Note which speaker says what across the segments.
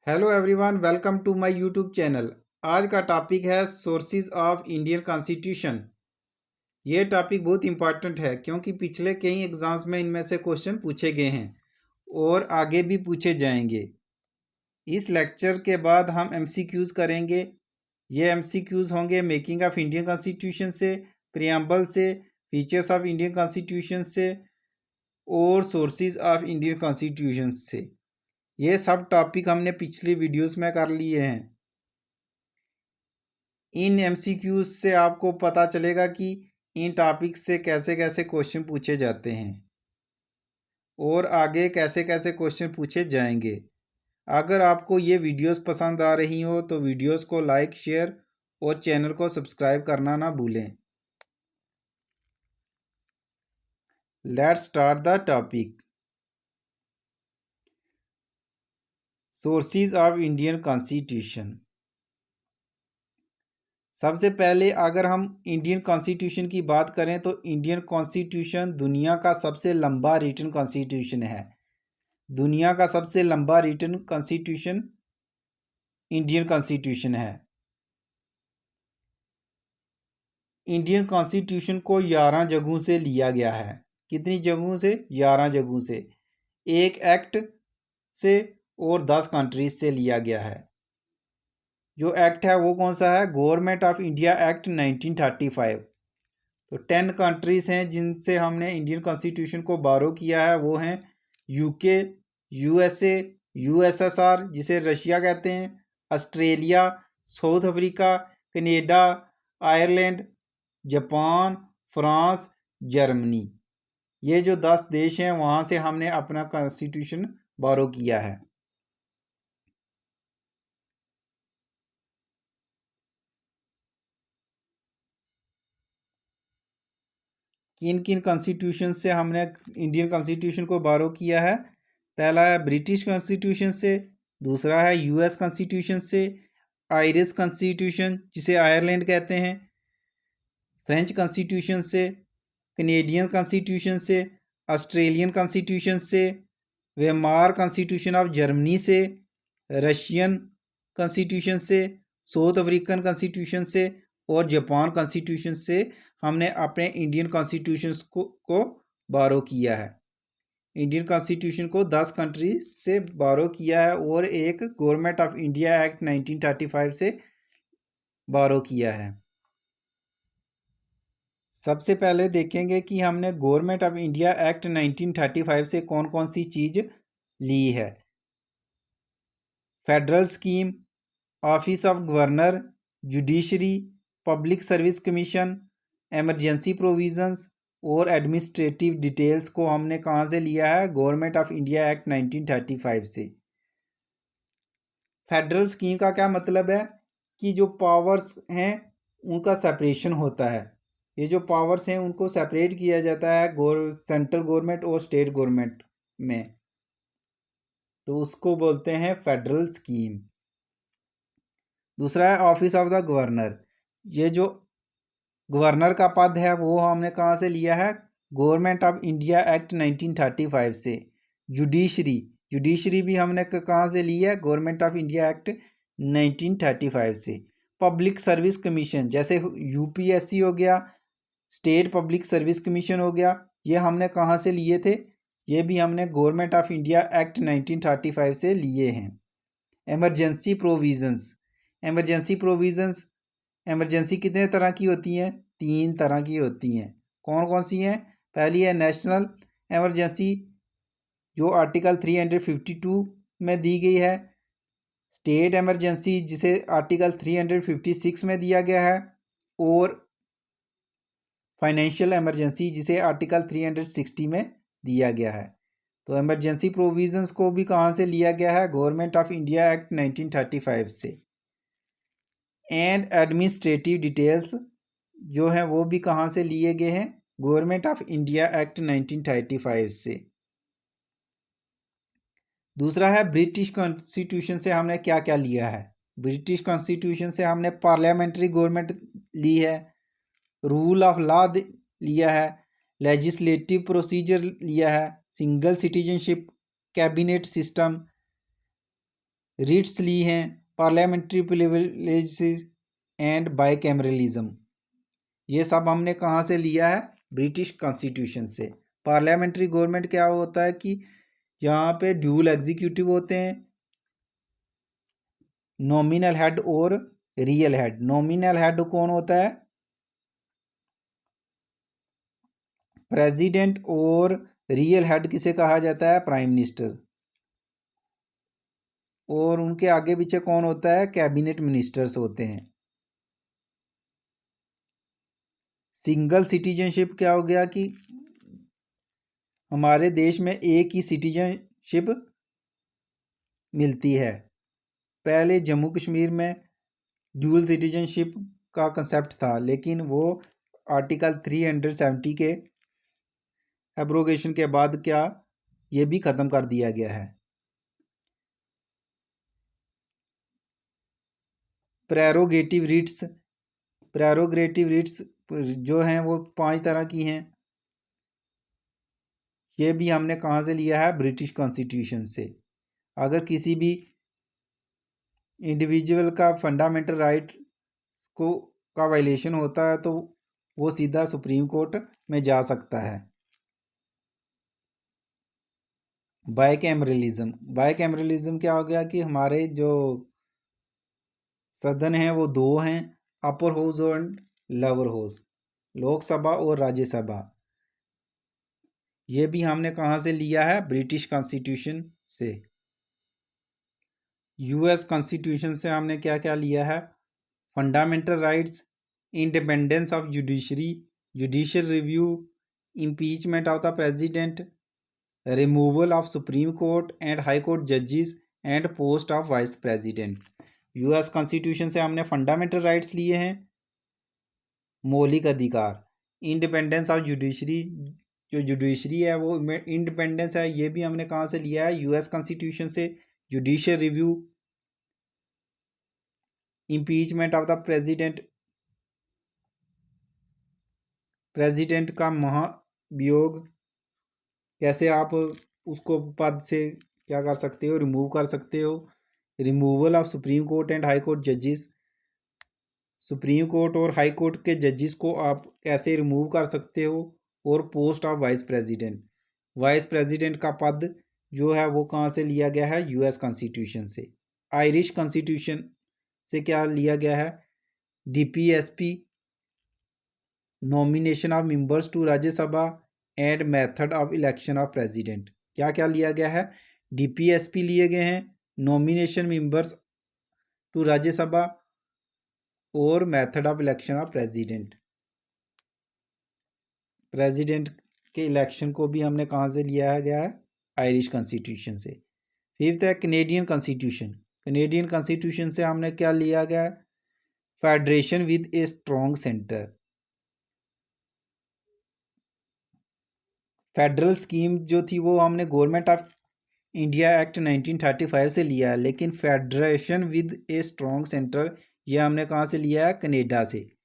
Speaker 1: Hello everyone, welcome to my YouTube channel. आज का topic है सोर्सेज ऑफ इंडियन कॉन्स्टिट्यूशन। ये टॉपिक बहुत इंपॉर्टेंट है क्योंकि पिछले कई एग्जाम्स में इनमें से क्वेश्चन पूछे गए हैं और आगे भी पूछे जाएंगे। इस लेक्चर के बाद हम एमसीक्यूज़ करेंगे। ये एमसीक्यूज़ होंगे मेकिंग ऑफ इंडियन कॉन्स्टिट्यूशन से, प्रियम्बल से, फीचर्स ऑफ इंडियन कॉन्स्टिट्यूशन से और सोर्सेज ऑफ इंडियन कॉन्स्टिट्यूशन से। ये सब टॉपिक हमने पिछली वीडियोस में कर लिए हैं। इन एमसीक्यूज से आपको पता चलेगा कि इन टॉपिक से कैसे कैसे क्वेश्चन पूछे जाते हैं और आगे कैसे कैसे क्वेश्चन पूछे जाएंगे। अगर आपको ये वीडियोस पसंद आ रही हो तो वीडियोस को लाइक, शेयर और चैनल को सब्सक्राइब करना ना भूलें। Let's start the topic. Sources of Indian constitution. सबसे पहले अगर हम इंडियन कॉन्स्टिट्यूशन की बात करें तो इंडियन कॉन्स्टिट्यूशन दुनिया का सबसे लंबा रिटन कॉन्स्टिट्यूशन है। दुनिया का सबसे लंबा रिटन कॉन्स्टिट्यूशन इंडियन कॉन्स्टिट्यूशन है। इंडियन कॉन्स्टिट्यूशन को 11 जगहों से लिया गया है। कितनी जगहों से? 11 जगहों से। एक एक्ट से और 10 कंट्रीज से लिया गया है। जो एक्ट है वो कौन सा है? Government of India act 1935। तो 10 कंट्रीज हैं जिनसे हमने इंडियन कॉन्स्टिट्यूशन को बारो किया है। वो हैं यूके, यूएसए, यूएसएसआर जिसे रशिया कहते हैं, Australia, south Africa, Canada, Ireland, Japan, France, Germany. ये जो 10 देश हैं वहाँ से हमने अपना कॉन्स्टिट्यूशन बारो किया है। किन किन कॉन्स्टिट्यूशन से हमने इंडियन कॉन्स्टिट्यूशन को बारो किया है? पहला है ब्रिटिश कॉन्स्टिट्यूशन से, दूसरा है यूएस कॉन्स्टिट्यूशन से, आयरिश कॉन्स्टिट्यूशन जिसे आयरलैंड कहते हैं, फ्रेंच कॉन्स्टिट्यूशन से, कनेडियन कॉन्स्टिट्यूशन से, ऑस्ट्रेलियन कॉन्स्टिट्यूशन से, वेमार कॉन्स्टिट्यूशन ऑफ जर्मनी से, रशियन कॉन्स्टिट्यूशन से, साउथ अफ्रीकन कॉन्स्टिट्यूशन से और जापान कॉन्स्टिट्यूशन से हमने अपने इंडियन कॉन्स्टिट्यूशन को बारो किया है। इंडियन कॉन्स्टिट्यूशन को 10 कंट्री से बारो किया है और एक गवर्नमेंट ऑफ इंडिया एक्ट 1935 से बारो किया है। सबसे पहले देखेंगे कि हमने गवर्नमेंट ऑफ इंडिया एक्ट 1935 से कौन कौन सी चीज़ ली है। Federal scheme, office of governor, judiciary, public service commission, emergency provisions और एडमिनिस्ट्रेटिव डिटेल्स को हमने कहाँ से लिया है? गवर्नमेंट ऑफ इंडिया एक्ट 1935 से। फेडरल स्कीम का क्या मतलब है कि जो पावर्स हैं उनका सेपरेशन होता है। ये जो पावर्स हैं उनको सेपरेट किया जाता है सेंट्रल गवर्नमेंट और स्टेट गवर्नमेंट में, तो उसको बोलते हैं फेडरल स्कीम। दूसरा है ऑफिस ऑफ द गवर्नर। ये जो गवर्नर का पद है वो हमने कहाँ से लिया है? गवर्नमेंट ऑफ इंडिया एक्ट 1935 से। जुडिशरी, जुडिशरी भी हमने कहाँ से ली है? गवर्नमेंट ऑफ इंडिया एक्ट 1935 से। पब्लिक सर्विस कमीशन जैसे यूपीएससी हो गया, स्टेट पब्लिक सर्विस कमीशन हो गया, ये हमने कहाँ से लिए थे? ये भी हमने गवर्नमेंट ऑफ इंडिया एक्ट 1935 से लिए हैं। Emergency provisions, emergency provisions, emergency कितने तरह की होती हैं? 3 तरह की होती हैं। कौन कौन सी हैं? पहली है नेशनल एमरजेंसी जो आर्टिकल 352 में दी गई है, स्टेट एमरजेंसी जिसे आर्टिकल 356 में दिया गया है और फाइनेंशियल एमरजेंसी जिसे आर्टिकल 360 में दिया गया है। तो एमरजेंसी प्रोविजंस को भी कहाँ से लिया गया है? गवर्नमेंट ऑफ इंडिया एक्ट 1935 से। एंड एडमिनिस्ट्रेटिव डिटेल्स जो हैं वो भी कहाँ से लिए गए हैं? गवर्नमेंट ऑफ इंडिया एक्ट 1935 से। दूसरा है ब्रिटिश कॉन्स्टिट्यूशन से हमने क्या क्या लिया है? ब्रिटिश कॉन्स्टिट्यूशन से हमने पार्लियामेंट्री गवर्नमेंट ली है, रूल ऑफ लॉ लिया है, लेजिस्लेटिव प्रोसीजर लिया है, single citizenship, cabinet system, writs ली हैं, पार्लियामेंट्री प्रिविलेजेस एंड बाइकैमरलिज्म। ये सब हमने कहाँ से लिया है? ब्रिटिश कॉन्स्टिट्यूशन से। पार्लियामेंट्री गवर्नमेंट क्या होता है कि यहाँ पे ड्यूल एग्जीक्यूटिव होते हैं, नॉमिनल हेड और रियल हेड। नॉमिनल हेड कौन होता है? प्रेसिडेंट। और रियल हेड किसे कहा जाता है? Prime minister. और उनके आगे पीछे कौन होता है? कैबिनेट मिनिस्टर्स होते हैं। सिंगल सिटीजनशिप क्या हो गया कि हमारे देश में एक ही सिटीजनशिप मिलती है। पहले जम्मू कश्मीर में ड्यूल सिटीजनशिप का कंसेप्ट था, लेकिन वो आर्टिकल 370 के एब्रोगेशन के बाद क्या ये भी ख़त्म कर दिया गया है। प्रेरोगेटिव रिट्स जो हैं वो 5 तरह की हैं। ये भी हमने कहाँ से लिया है? ब्रिटिश कॉन्स्टिट्यूशन से। अगर किसी भी इंडिविजुअल का फंडामेंटल राइट को का वायलेशन होता है तो वो सीधा सुप्रीम कोर्ट में जा सकता है। बाइकैमरलिज्म क्या हो गया कि हमारे जो सदन हैं वो 2 हैं, अपर हाउस और लोअर हाउस, लोकसभा और राज्यसभा। ये भी हमने कहाँ से लिया है? ब्रिटिश कॉन्स्टिट्यूशन से। यूएस कॉन्स्टिट्यूशन से हमने क्या क्या लिया है? Fundamental rights, independence of judiciary, judicial review, impeachment of the president, removal of supreme court and high court जजेस and post of vice president. US constitution से हमने फंडामेंटल राइट्स लिए हैं, मौलिक अधिकार, इंडिपेंडेंस ऑफ जुडिशरी, जो जुडिशरी है वो इंडिपेंडेंस है, ये भी हमने कहाँ से लिया है? यूएस कॉन्स्टिट्यूशन से। Judicial review, impeachment of the president का महाभियोग, कैसे आप उसको पद से क्या कर सकते हो? रिमूव कर सकते हो। Removal of supreme court and high court जजेस, सुप्रीम कोर्ट और हाई कोर्ट के जजेस को आप कैसे रिमूव कर सकते हो। और पोस्ट ऑफ वाइस प्रेसिडेंट का पद जो है वो कहाँ से लिया गया है? यूएस कॉन्स्टिट्यूशन से। आयरिश कॉन्स्टिट्यूशन से क्या लिया गया है? DPSP, nomination of members to Rajya Sabha and method of election of president. क्या क्या लिया गया है? डीपीएसपी लिए गए हैं, नॉमिनेशन मेंबर्स टू राज्यसभा और method of election of president के इलेक्शन को भी हमने कहाँ से लिया गया है? आयरिश कॉन्स्टिट्यूशन से। फिफ्थ है कनेडियन कॉन्स्टिट्यूशन। कनेडियन कॉन्स्टिट्यूशन से हमने क्या लिया गया है? Federation with a strong centre. Federal scheme जो थी वो हमने गवर्नमेंट ऑफ इंडिया एक्ट 1935 से लिया है, लेकिन federation with a strong centre ये हमने कहाँ से लिया है? कनेडा से।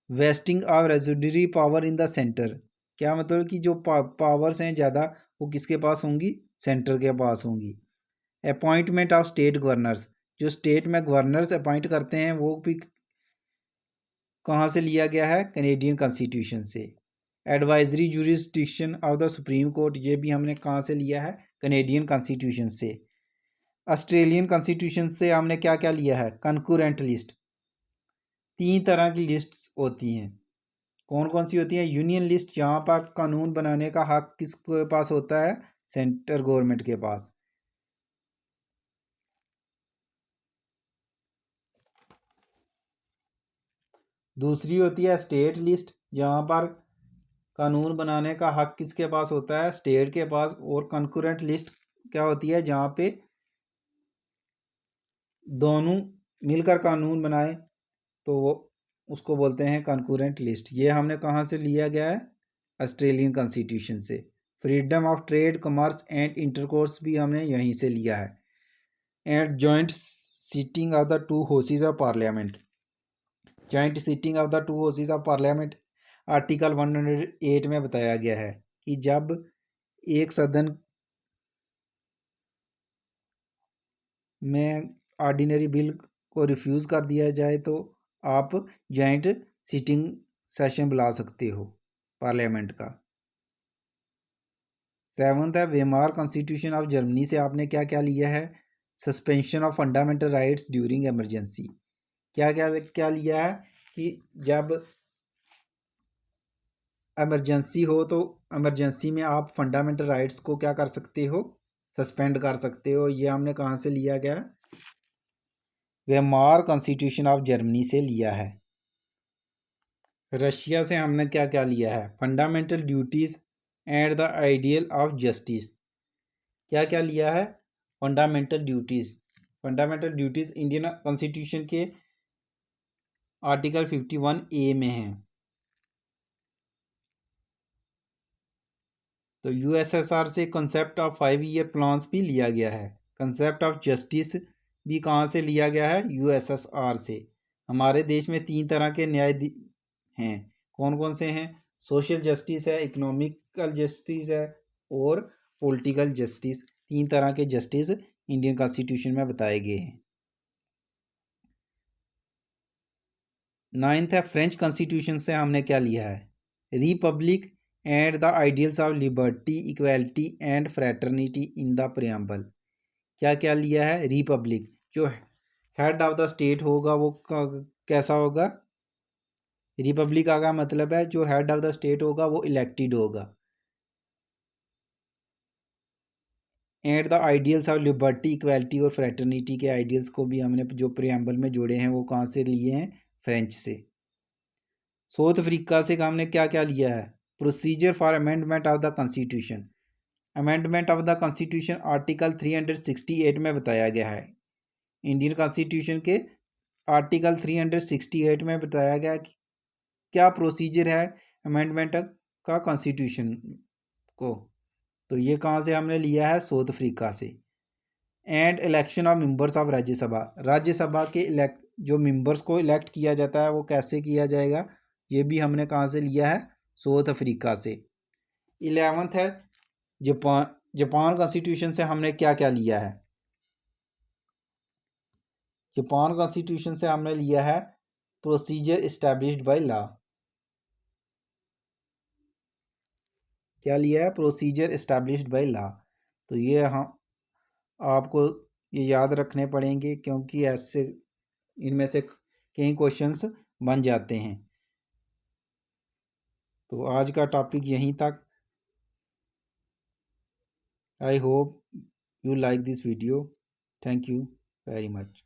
Speaker 1: Wasting of residuary power in the centre, क्या मतलब कि जो पावर्स हैं ज़्यादा वो किसके पास होंगी? सेंटर के पास होंगी। अपॉइंटमेंट ऑफ स्टेट गवर्नर्स, जो स्टेट में गवर्नर्स अपॉइंट करते हैं वो भी कहाँ से लिया गया है? कनेडियन कॉन्स्टिट्यूशन से। Advisory jurisdiction of the supreme court, ये भी हमने कहाँ से लिया है? कनेडियन कॉन्स्टिट्यूशन से। ऑस्ट्रेलियन कॉन्स्टिट्यूशन से हमने क्या क्या लिया है? Concurrent list. 3 तरह की लिस्ट्स होती हैं। कौन कौन सी होती हैं? यूनियन लिस्ट, जहाँ पर कानून बनाने का हक किसके पास होता है? सेंटर गवर्नमेंट के पास। दूसरी होती है स्टेट लिस्ट, जहाँ पर कानून बनाने का हक किसके पास होता है? स्टेट के पास। और कंकरेंट लिस्ट क्या होती है? जहाँ पे दोनों मिलकर कानून बनाए तो वो उसको बोलते हैं कंकरेंट लिस्ट। ये हमने कहाँ से लिया गया है? ऑस्ट्रेलियन कॉन्स्टिट्यूशन से। Freedom of trade, commerce and intercourse भी हमने यहीं से लिया है। And joint sitting of the two houses of parliament. Joint sitting of the two houses of parliament article 108 में बताया गया है कि जब एक सदन में ऑर्डिनरी बिल को रिफ्यूज़ कर दिया जाए तो आप जॉइंट सिटिंग सेशन बुला सकते हो पार्लियामेंट का। 7th है वेमार कॉन्स्टिट्यूशन ऑफ जर्मनी से आपने क्या क्या लिया है? Suspension of fundamental rights during emergency. क्या क्या क्या लिया है कि जब इमरजेंसी हो तो इमरजेंसी में आप फंडामेंटल राइट्स को क्या कर सकते हो? सस्पेंड कर सकते हो। ये हमने कहाँ से लिया गया? वेमार कॉन्स्टिट्यूशन ऑफ जर्मनी से लिया है। रशिया से हमने क्या क्या लिया है? Fundamental duties and the ideal of justice. क्या क्या लिया है? Fundamental duties. Fundamental duties Indian constitution के आर्टिकल 51A में हैं। तो यूएसएसआर से कंसेप्ट ऑफ 5 ईयर प्लान्स भी लिया गया है। कंसेप्ट ऑफ जस्टिस भी कहाँ से लिया गया है? यूएसएसआर से। हमारे देश में 3 तरह के न्याय हैं। कौन कौन से हैं? सोशल जस्टिस है, इकोनॉमिकल जस्टिस है और पॉलिटिकल जस्टिस। 3 तरह के जस्टिस इंडियन कॉन्स्टिट्यूशन में बताए गए हैं। 9th है फ्रेंच कॉन्स्टिट्यूशन से हमने क्या लिया है? Republic and the ideals of liberty equality and fraternity in the preamble. क्या क्या लिया है? रिपब्लिक, जो हेड ऑफ द स्टेट होगा वो कैसा होगा? रिपब्लिक का मतलब है जो हेड ऑफ द स्टेट होगा वो इलेक्टेड होगा। And the ideals of liberty equality और फ्रेटर्निटी के आइडियल्स को भी हमने जो प्रियम्बल में जोड़े हैं वो कहाँ से लिए हैं? फ्रेंच से। साउथ अफ्रीका से हमने क्या क्या लिया है? Procedure for amendment of the constitution. Amendment of the constitution article 368 में बताया गया है। इंडियन कॉन्स्टिट्यूशन के आर्टिकल 368 में बताया गया कि क्या प्रोसीजर है अमेंडमेंट का कॉन्स्टिट्यूशन को। तो ये कहाँ से हमने लिया है? साउथ अफ्रीका से। And election of members of Rajya Sabha. Rajya Sabha के जो मेंबर्स को इलेक्ट किया जाता है वो कैसे किया जाएगा? ये भी हमने कहाँ से लिया है? साउथ अफ्रीका से। 11th है जापान। जापान कॉन्स्टिट्यूशन से हमने क्या क्या लिया है? जापान कॉन्स्टिट्यूशन से हमने लिया है प्रोसीजर इस्टेब्लिश्ड बाय लॉ। क्या लिया है? Procedure established by law. तो ये हम आपको ये याद रखने पड़ेंगे क्योंकि ऐसे इनमें से कई क्वेश्चंस बन जाते हैं। तो आज का टॉपिक यहीं तक। I hope you like this video. Thank you very much.